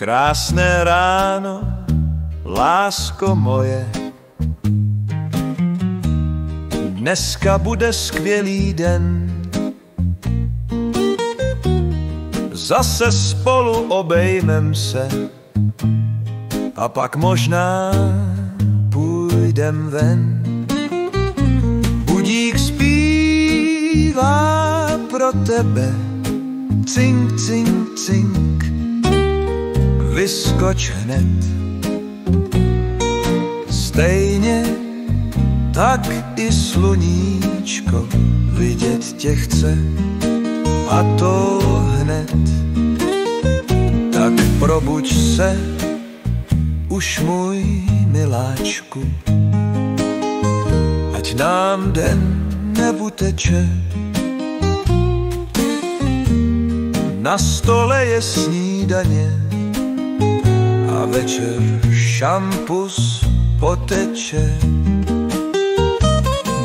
Krásné ráno, lásko moje, dneska bude skvělý den. Zase spolu obejmem se a pak možná půjdem ven. Budík zpívá pro tebe, cink, cink, cink, vyskoč hned. Stejně tak i sluníčko vidět tě chce, a to hned. Tak probuď se už, můj miláčku, ať nám den neuteče. Na stole je snídaně a večer šampus poteče.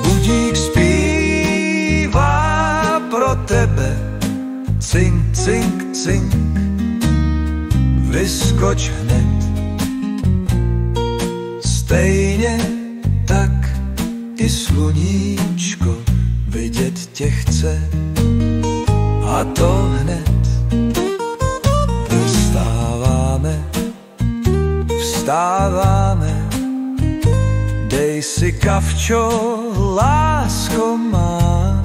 Budík zpívá pro tebe, cink, cink, cink, vyskoč hned. Stejně tak i sluníčko vidět tě chce, a to hned. Vstáváme, vstáváme, dej si kavčo, lásko má.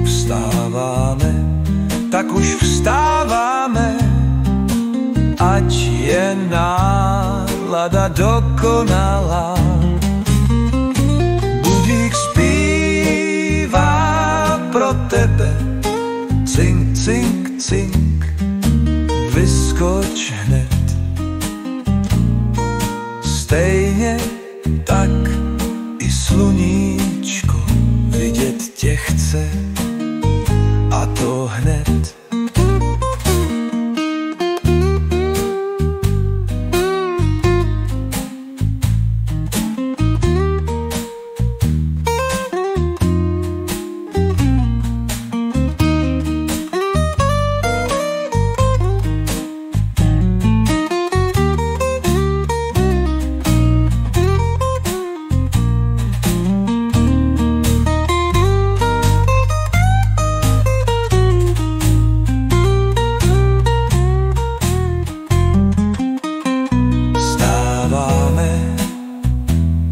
Vstáváme, tak už vstáváme, ať je nálada dokonalá. Budík zpívá pro tebe, cink, cink, cink, vyskoč hned. Stejně tak i sluníčko vidět tě chce, a to hned.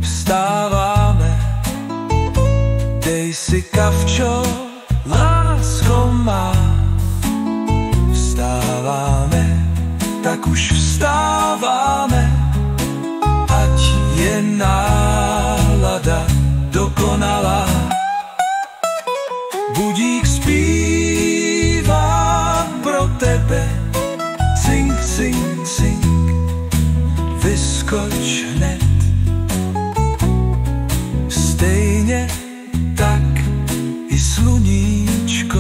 Vstáváme, dej si kavčo, lásko má. Vstáváme, tak už vstáváme, ať je nálada dokonalá. Budík zpívá pro tebe, cink, cink, cink, vyskoč hned. Stejně tak i sluníčko